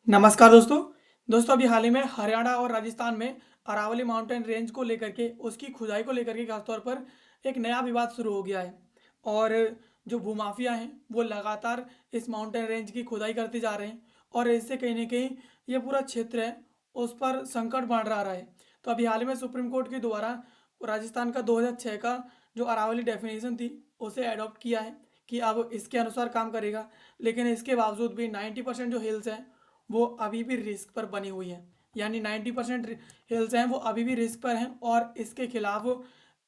नमस्कार दोस्तों। अभी हाल ही में हरियाणा और राजस्थान में अरावली माउंटेन रेंज को लेकर के उसकी खुदाई को लेकर के खासतौर पर एक नया विवाद शुरू हो गया है। और जो भूमाफिया हैं वो लगातार इस माउंटेन रेंज की खुदाई करते जा रहे हैं और इससे कहीं ना कहीं ये पूरा क्षेत्र है उस पर संकट बढ़ रहा है। तो अभी हाल ही में सुप्रीम कोर्ट के द्वारा राजस्थान का 2006 का जो अरावली डेफिनेशन थी उसे अडॉप्ट किया है कि अब इसके अनुसार काम करेगा। लेकिन इसके बावजूद भी 90% जो हिल्स हैं वो अभी भी रिस्क पर बनी हुई हैं। यानी 90% हिल्स हैं वो अभी भी रिस्क पर हैं और इसके खिलाफ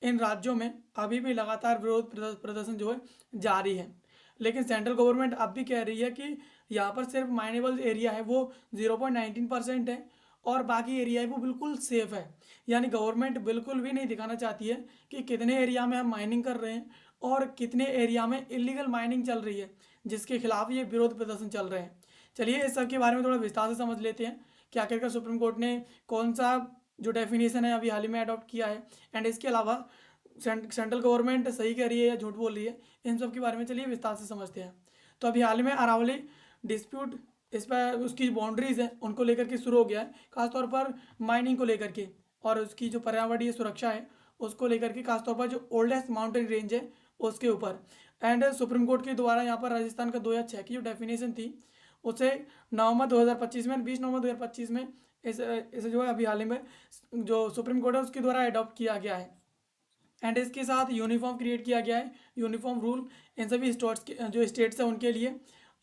इन राज्यों में अभी भी लगातार विरोध प्रदर्शन जो है जारी है। लेकिन सेंट्रल गवर्नमेंट अब भी कह रही है कि यहाँ पर सिर्फ माइनेबल एरिया है वो 0.19% है और बाकी एरिया है वो बिल्कुल सेफ है। यानी गवर्नमेंट बिल्कुल भी नहीं दिखाना चाहती है कि कितने एरिया में हम माइनिंग कर रहे हैं और कितने एरिया में इलीगल माइनिंग चल रही है जिसके खिलाफ ये विरोध प्रदर्शन चल रहे हैं। चलिए इस सब के बारे में थोड़ा विस्तार से समझ लेते हैं कि आखिरकार सुप्रीम कोर्ट ने कौन सा जो डेफिनेशन है अभी हाल ही में अडॉप्ट किया है एंड इसके अलावा सेंट्रल गवर्नमेंट सही कह रही है या झूठ बोल रही है। इन सब के बारे में चलिए विस्तार से समझते हैं। तो अभी हाल ही में अरावली डिस्प्यूट इस पर उसकी बाउंड्रीज है उनको लेकर के शुरू हो गया है, खासतौर पर माइनिंग को लेकर के और उसकी जो पर्यावरणीय सुरक्षा है उसको लेकर के, खासतौर पर जो ओल्डेस्ट माउंटेन रेंज है उसके ऊपर। एंड सुप्रीम कोर्ट के द्वारा यहाँ पर राजस्थान का 2006 की जो डेफिनेशन थी उसे नवंबर 2025 में 20 नवंबर 2025 में इसे जो है अभी हाल ही में जो सुप्रीम कोर्ट है उसके द्वारा अडॉप्ट किया गया है। एंड इसके साथ यूनिफॉर्म क्रिएट किया गया है, यूनिफॉर्म रूल इन सभी स्टेट्स के जो स्टेट्स हैं उनके लिए।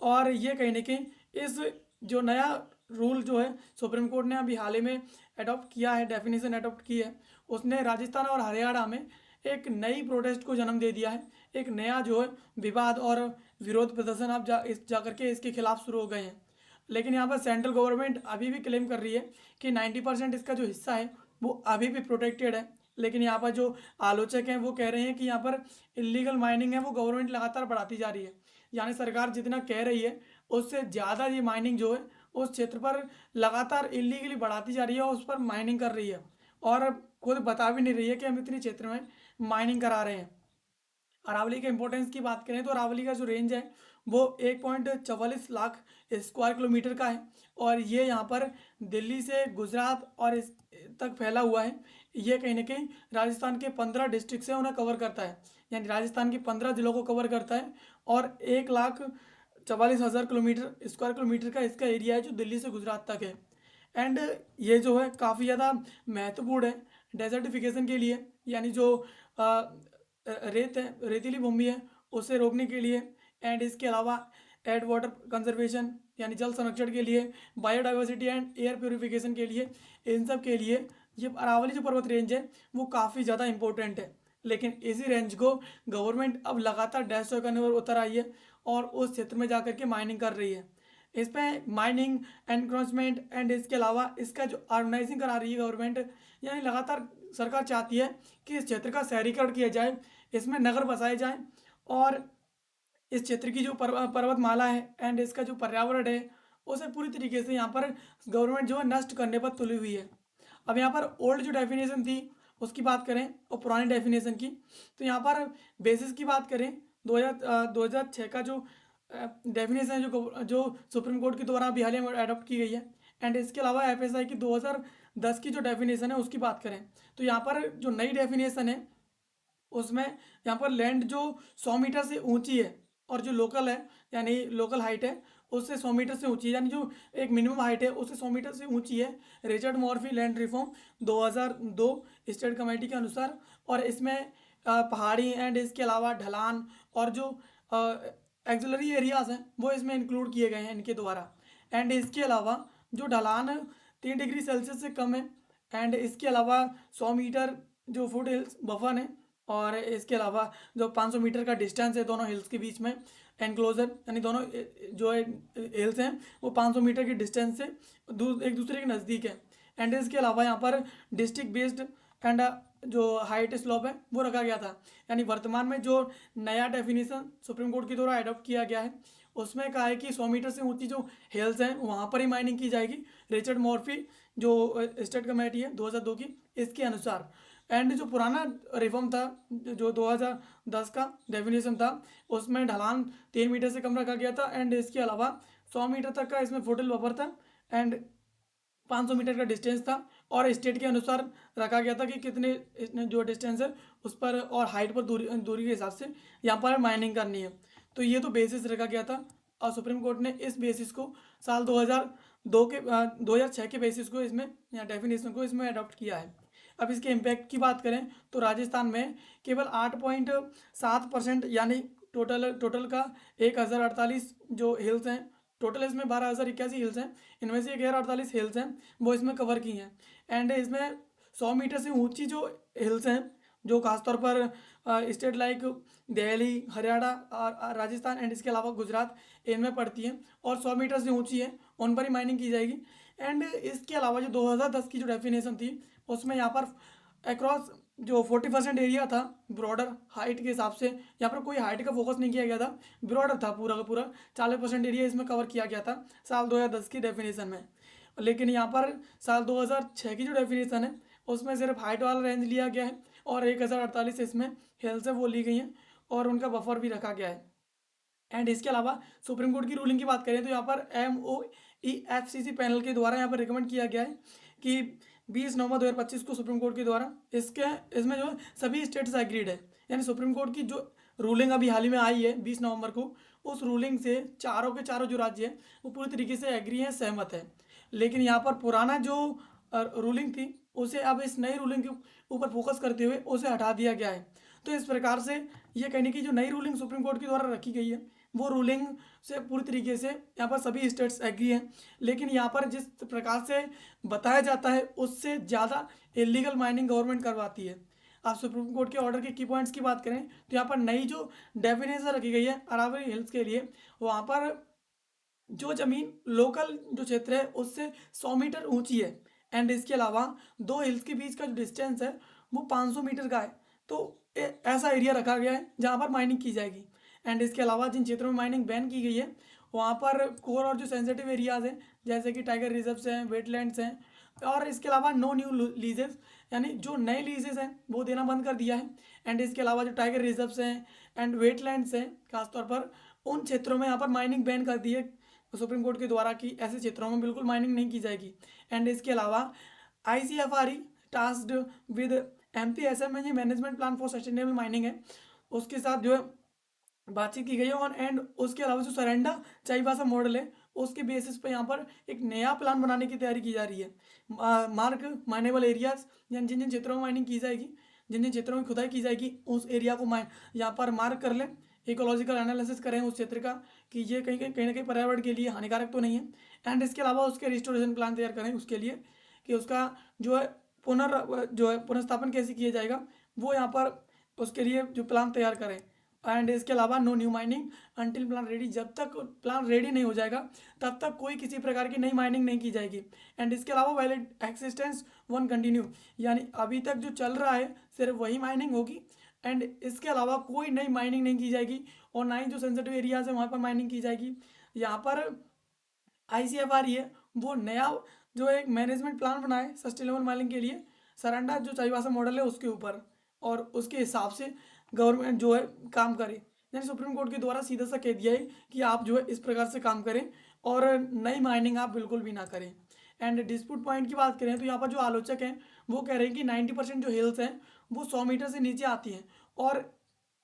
और ये कहीं ना कहीं इस जो नया रूल जो है सुप्रीम कोर्ट ने अभी हाल ही में अडॉप्ट किया है, डेफिनेशन अडॉप्ट की है, उसने राजस्थान और हरियाणा में एक नई प्रोटेस्ट को जन्म दे दिया है। एक नया जो है विवाद और विरोध प्रदर्शन अब जा करके इसके खिलाफ शुरू हो गए हैं। लेकिन यहाँ पर सेंट्रल गवर्नमेंट अभी भी क्लेम कर रही है कि 90% इसका जो हिस्सा है वो अभी भी प्रोटेक्टेड है। लेकिन यहाँ पर जो आलोचक हैं वो कह रहे हैं कि यहाँ पर इलीगल माइनिंग है वो गवर्नमेंट लगातार बढ़ाती जा रही है। यानी सरकार जितना कह रही है उससे ज़्यादा ये माइनिंग जो है उस क्षेत्र पर लगातार इलीगली बढ़ाती जा रही है और उस पर माइनिंग कर रही है और खुद बता भी नहीं रही है कि हम इतने क्षेत्र में माइनिंग करा रहे हैं। अरावली के इंपॉर्टेंस की बात करें तो अरावली का जो रेंज है वो 1.44 लाख स्क्वायर किलोमीटर का है और ये यहाँ पर दिल्ली से गुजरात और इस तक फैला हुआ है। ये कहीं ना कहीं राजस्थान के 15 डिस्ट्रिक्ट से उन्हें कवर करता है, यानी राजस्थान की 15 जिलों को कवर करता है। और 1,44,000 स्क्वायर किलोमीटर का इसका एरिया है जो दिल्ली से गुजरात तक है। एंड ये जो है काफ़ी ज़्यादा महत्वपूर्ण है डेजर्टिफिकेशन के लिए, यानी जो रेत है, रेतीली भूमि है उसे रोकने के लिए। एंड इसके अलावा एड वाटर कंजर्वेशन यानी जल संरक्षण के लिए, बायोडाइवर्सिटी एंड एयर प्योरिफिकेशन के लिए, इन सब के लिए ये अरावली जो पर्वत रेंज है वो काफ़ी ज़्यादा इंपॉर्टेंट है। लेकिन इसी रेंज को गवर्नमेंट अब लगातार डिस्ट्रॉय करने पर उतर आई है और उस क्षेत्र में जाकर के माइनिंग कर रही है। इस पर माइनिंग एनक्रोचमेंट एंड इसके अलावा इसका जो ऑर्गेनाइजिंग करा रही है गवर्नमेंट, यानी लगातार सरकार चाहती है कि इस क्षेत्र का शहरीकरण किया जाए, इसमें नगर बसाए जाएं और इस क्षेत्र की जो पर्वतमाला है एंड इसका जो पर्यावरण है उसे पूरी तरीके से यहाँ पर गवर्नमेंट जो है नष्ट करने पर तुली हुई है। अब यहाँ पर ओल्ड जो डेफिनेशन थी उसकी बात करें और पुरानी डेफिनेशन की, तो यहाँ पर बेसिस की बात करें 2006 का जो डेफिनेशन है जो सुप्रीम कोर्ट के द्वारा अभी हाल ही में अडॉप्ट की गई है। एंड इसके अलावा एफएसआई की 2010 की जो डेफिनेशन है उसकी बात करें तो यहाँ पर जो नई डेफिनेशन है उसमें यहाँ पर लैंड जो 100 मीटर से ऊंची है और जो लोकल है यानी लोकल हाइट है उससे 100 मीटर से ऊंची है, यानी जो एक मिनिमम हाइट है उससे 100 मीटर से ऊंची है। Richard Morphy land reform 2002 state committee के अनुसार। और इसमें पहाड़ी एंड इसके अलावा ढलान और जो एक्सिलरी एरियाज हैं वो इसमें इंक्लूड किए गए हैं इनके द्वारा। एंड इसके अलावा जो ढलान 3 डिग्री सेल्सियस से कम है एंड इसके अलावा 100 मीटर जो फुट हिल्स बफन है और इसके अलावा जो 500 मीटर का डिस्टेंस है दोनों हिल्स के बीच में एनक्लोजर, यानी दोनों जो है हिल्स हैं वो 500 मीटर के डिस्टेंस से एक दूसरे के नज़दीक है। एंड इसके अलावा यहाँ पर डिस्ट्रिक्ट बेस्ड एंड जो हाइट स्लोप है वो रखा गया था। यानी वर्तमान में जो नया डेफिनेशन सुप्रीम कोर्ट के द्वारा अडॉप्ट किया गया है उसमें कहा है कि 100 मीटर से ऊंची जो हिल्स हैं वहाँ पर ही माइनिंग की जाएगी, रिचर्ड मॉर्फी जो स्टेट कमेटी है 2002 की इसके अनुसार। एंड जो पुराना रिफॉर्म था जो 2010 का डेफिनेशन था उसमें ढलान 3 मीटर से कम रखा गया था एंड इसके अलावा 100 मीटर तक का इसमें फुटहिल बफर था एंड 500 मीटर का डिस्टेंस था और स्टेट के अनुसार रखा गया था कि कितने इसने जो डिस्टेंस है उस पर और हाइट पर दूरी दूरी के हिसाब से यहाँ पर माइनिंग करनी है। तो ये तो बेसिस रखा गया था और सुप्रीम कोर्ट ने इस बेसिस को साल 2002 के 2006 के बेसिस को इसमें या डेफिनेशन को इसमें अडॉप्ट किया है। अब इसके इम्पैक्ट की बात करें तो राजस्थान में केवल 8.7% यानी टोटल टोटल का 1048 जो हिल्स हैं, टोटल इसमें 12,081 हिल्स हैं, इनमें से 1048 हिल्स हैं वो इसमें कवर की हैं। एंड इसमें 100 मीटर से ऊंची जो हिल्स हैं जो खासतौर पर स्टेट लाइक दिल्ली, हरियाणा और राजस्थान एंड इसके अलावा गुजरात इनमें पड़ती हैं और 100 मीटर से ऊंची है उन पर ही माइनिंग की जाएगी। एंड इसके अलावा जो 2010 की जो डेफिनेशन थी उसमें यहाँ पर अक्रॉस जो 40% एरिया था ब्रॉडर हाइट के हिसाब से, यहाँ पर कोई हाइट का फोकस नहीं किया गया था, ब्रॉडर था पूरा का पूरा, 40% एरिया इसमें कवर किया गया था साल 2010 की डेफिनेशन में। लेकिन यहाँ पर साल 2006 की जो डेफिनेशन है उसमें सिर्फ हाइट वाला रेंज लिया गया है और 1048 इसमें हिल्स है वो ली गई हैं और उनका बफर भी रखा गया है। एंड इसके अलावा सुप्रीम कोर्ट की रूलिंग की बात करें तो यहाँ पर MOEFCC पैनल के द्वारा यहाँ पर रिकमेंड किया गया है कि 20 नवंबर 2025 को सुप्रीम कोर्ट के द्वारा इसके इसमें जो है सभी स्टेट्स एग्रीड है। यानी सुप्रीम कोर्ट की जो रूलिंग अभी हाल ही में आई है 20 नवंबर को, उस रूलिंग से चारों के चारों जो राज्य हैं वो पूरी तरीके से एग्री हैं, सहमत है। लेकिन यहाँ पर पुराना जो रूलिंग थी उसे अब इस नई रूलिंग के ऊपर फोकस करते हुए उसे हटा दिया गया है। तो इस प्रकार से ये कहने की जो नई रूलिंग सुप्रीम कोर्ट के द्वारा रखी गई है वो रूलिंग से पूरी तरीके से यहाँ पर सभी स्टेट्स एग्री हैं। लेकिन यहाँ पर जिस प्रकार से बताया जाता है उससे ज़्यादा इलीगल माइनिंग गवर्नमेंट करवाती है। आप सुप्रीम कोर्ट के ऑर्डर के की पॉइंट्स की बात करें तो यहाँ पर नई जो डेफिनेशन रखी गई है अरावली हिल्स के लिए, वहाँ पर जो ज़मीन लोकल जो क्षेत्र है उससे 100 मीटर ऊंची है एंड इसके अलावा दो हिल्स के बीच का जो डिस्टेंस है वो 500 मीटर का है। तो ऐसा एरिया रखा गया है जहाँ पर माइनिंग की जाएगी। एंड इसके अलावा जिन क्षेत्रों में माइनिंग बैन की गई है वहाँ पर कोर और जो सेंसिटिव एरियाज हैं जैसे कि टाइगर रिजर्व्स हैं, वेटलैंड्स हैं, और इसके अलावा नो न्यू लीजेस यानी जो नए लीजेस हैं वो देना बंद कर दिया है। एंड इसके अलावा जो टाइगर रिजर्व्स हैं एंड वेटलैंड्स हैं खासतौर पर उन क्षेत्रों में यहाँ पर माइनिंग बैन कर दी है सुप्रीम कोर्ट के द्वारा कि ऐसे क्षेत्रों में बिल्कुल माइनिंग नहीं की जाएगी। एंड इसके अलावा ICFRE tasked with MPSM management plan for sustainable mining है उसके साथ जो है बातचीत की गई है। और एंड उसके अलावा जो सरेंडा चाईबासा मॉडल है उसके बेसिस पे यहाँ पर एक नया प्लान बनाने की तैयारी की जा रही है। मार्क माइनेबल एरियाज यानी जिन जिन क्षेत्रों में माइनिंग की जाएगी, जिन जिन क्षेत्रों में खुदाई की जाएगी उस एरिया को यहाँ पर मार्क कर लें, इकोलॉजिकल एनालिसिस करें उस क्षेत्र का कि ये कहीं ना कहीं पर्यावरण के लिए हानिकारक तो नहीं है। एंड इसके अलावा उसके रिस्टोरेशन प्लान तैयार करें उसके लिए कि उसका जो है जो है पुनर्स्थापन कैसे किया जाएगा वो यहाँ पर उसके लिए जो प्लान तैयार करें। एंड इसके अलावा no new mining until plan ready, जब तक प्लान रेडी नहीं हो जाएगा तब तक कोई किसी प्रकार की नई माइनिंग नहीं की जाएगी। एंड इसके अलावा वैलिड एक्सिस्टेंस वन कंटिन्यू यानी अभी तक जो चल रहा है सिर्फ वही माइनिंग होगी। एंड इसके अलावा कोई नई माइनिंग नहीं की जाएगी और ना ही जो सेंसिटिव एरियाज है वहाँ पर माइनिंग की जाएगी। यहाँ पर ICFRE है वो नया जो एक मैनेजमेंट प्लान बनाए सस्टेनेबल माइनिंग के लिए, सरांडा जो चाईबासा मॉडल है उसके ऊपर, और उसके हिसाब से गवर्नमेंट जो है काम करे। यानी सुप्रीम कोर्ट के द्वारा सीधा सा कह दिया है कि आप जो है इस प्रकार से काम करें और नई माइनिंग आप बिल्कुल भी ना करें। एंड डिस्प्यूट पॉइंट की बात करें तो यहाँ पर जो आलोचक हैं वो कह रहे हैं कि 90% जो हिल्स हैं वो 100 मीटर से नीचे आती हैं और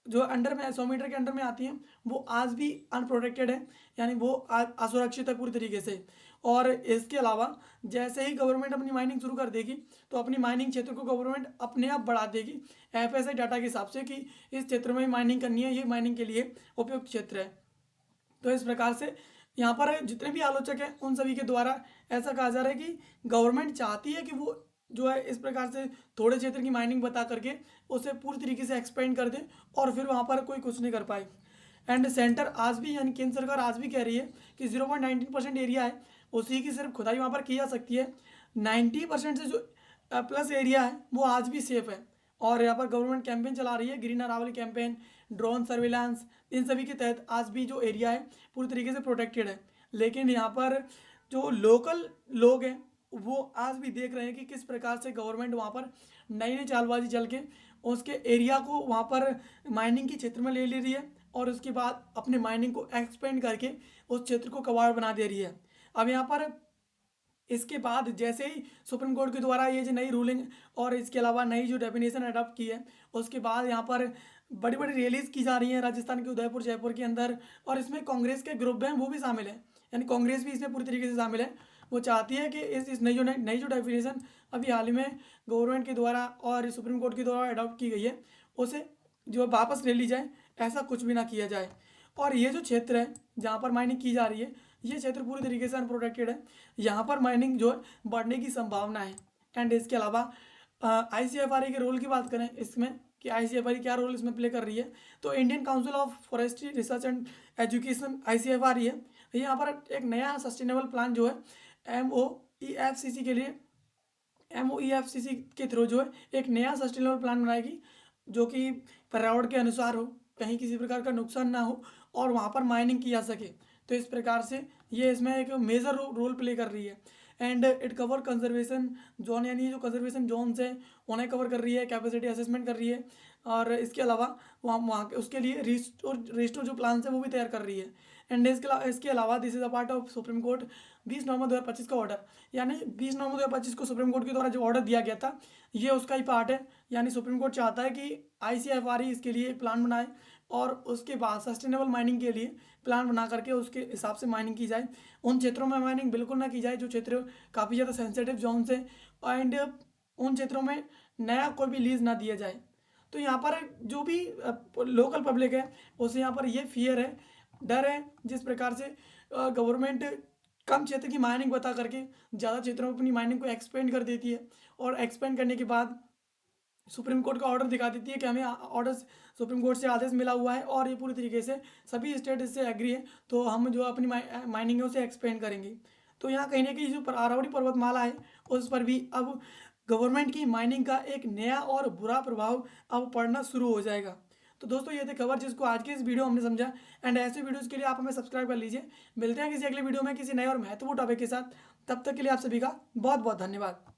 जो अंडर में 100 मीटर के अंडर में आती हैं वो आज भी अनप्रोटेक्टेड है, यानी वो असुरक्षित है पूरी तरीके से। और इसके अलावा जैसे ही गवर्नमेंट अपनी माइनिंग शुरू कर देगी तो अपनी माइनिंग क्षेत्र को गवर्नमेंट अपने आप बढ़ा देगी FSI डाटा के हिसाब से कि इस क्षेत्र में ही माइनिंग करनी है, ये माइनिंग के लिए उपयुक्त क्षेत्र है। तो इस प्रकार से यहाँ पर जितने भी आलोचक हैं उन सभी के द्वारा ऐसा कहा जा रहा है कि गवर्नमेंट चाहती है कि वो जो है इस प्रकार से थोड़े क्षेत्र की माइनिंग बता करके उसे पूरी तरीके से एक्सपेंड कर दे और फिर वहाँ पर कोई कुछ नहीं कर पाए। एंड सेंटर आज भी यानी केंद्र सरकार आज भी कह रही है कि 0.19% एरिया है उसी की सिर्फ खुदाई वहाँ पर की जा सकती है। 90% से जो प्लस एरिया है वो आज भी सेफ है। और यहाँ पर गवर्नमेंट कैंपेन चला रही है green Aravalli campaign, drone surveillance, इन सभी के तहत आज भी जो एरिया है पूरी तरीके से प्रोटेक्टेड है। लेकिन यहाँ पर जो लोकल लोग हैं वो आज भी देख रहे हैं कि किस प्रकार से गवर्नमेंट वहाँ पर नई नई चालबाजी चल के उसके एरिया को वहाँ पर माइनिंग के क्षेत्र में ले रही है और उसके बाद अपने माइनिंग को एक्सपेंड करके उस क्षेत्र को कबाड़ बना दे रही है। अब यहाँ पर इसके बाद जैसे ही सुप्रीम कोर्ट के द्वारा ये जो नई रूलिंग और इसके अलावा नई जो डेफिनेशन अडॉप्ट की है, उसके बाद यहाँ पर बड़ी बड़ी रैलीज की जा रही हैं राजस्थान के उदयपुर जयपुर के अंदर। और इसमें कांग्रेस के ग्रुप हैं वो भी शामिल हैं, यानी कांग्रेस भी इसमें पूरी तरीके से शामिल है। वो चाहती है कि इस नई जो डेफिनेशन अभी हाल ही में गवर्नमेंट के द्वारा और सुप्रीम कोर्ट के द्वारा अडॉप्ट की गई है, उसे जो वापस ले ली जाए, ऐसा कुछ भी ना किया जाए। और ये जो क्षेत्र है जहाँ पर माइनिंग की जा रही है, ये क्षेत्र पूरी तरीके से अनप्रोटेक्टेड है। यहाँ पर माइनिंग जो है बढ़ने की संभावना है। एंड इसके अलावा आईसीएफआरई के रोल की बात करें इसमें, कि आईसीएफआरई क्या रोल इसमें प्ले कर रही है, तो Indian council of forestry research and education ICFRE है। यहाँ पर एक नया सस्टेनेबल प्लान जो है एमओईएफसीसी के लिए, एमओईएफसीसी के थ्रू जो है एक नया सस्टेनेबल प्लान बनाएगी, जो कि पर्यावरण के अनुसार हो, कहीं किसी प्रकार का नुकसान ना हो और वहाँ पर माइनिंग की जा सके। तो इस प्रकार से ये इसमें एक मेजर रोल प्ले कर रही है। And it cover conservation zone, यानी जो कंजर्वेशन जोन्स हैं उन्हें कवर कर रही है, कैपेसिटी असेसमेंट कर रही है। और इसके अलावा वहाँ उसके लिए रिस्टोर जो प्लान है वो भी तैयार कर रही है। एंड इसके अलावा this is a part of supreme court 20 नवंबर 2025 का ऑर्डर, यानी 20 नवंबर 2025 को सुप्रीम कोर्ट के द्वारा जो ऑर्डर दिया गया था, ये उसका ही पार्ट है। यानी सुप्रीम कोर्ट चाहता है कि आईसीएफआरई इसके लिए एक प्लान बनाए और उसके बाद सस्टेनेबल माइनिंग के लिए प्लान बना करके उसके हिसाब से माइनिंग की जाए। उन क्षेत्रों में माइनिंग बिल्कुल ना की जाए जो क्षेत्र काफ़ी ज़्यादा सेंसिटिव जोन से, एंड उन क्षेत्रों में नया कोई भी लीज ना दिया जाए। तो यहाँ पर जो भी लोकल पब्लिक है उसे यहाँ पर ये फियर है, डर है, जिस प्रकार से गवर्नमेंट कम क्षेत्र की माइनिंग बता करके ज़्यादा क्षेत्रों में अपनी माइनिंग को एक्सपेंड कर देती है, और एक्सपेंड करने के बाद सुप्रीम कोर्ट का ऑर्डर दिखा देती है कि हमें ऑर्डर सुप्रीम कोर्ट से आदेश मिला हुआ है और ये पूरी तरीके से सभी स्टेट इससे एग्री है, तो हम जो अपनी माइनिंग है उसे एक्सपेंड करेंगे। तो यहाँ कहीं ना कहीं जो अरावली पर्वतमाला है उस पर भी अब गवर्नमेंट की माइनिंग का एक नया और बुरा प्रभाव अब पड़ना शुरू हो जाएगा। तो दोस्तों ये थी खबर जिसको आज के इस वीडियो हमने समझा। एंड ऐसे वीडियोस के लिए आप हमें सब्सक्राइब कर लीजिए। मिलते हैं किसी अगले वीडियो में किसी नए और महत्वपूर्ण टॉपिक के साथ। तब तक के लिए आप सभी का बहुत बहुत धन्यवाद।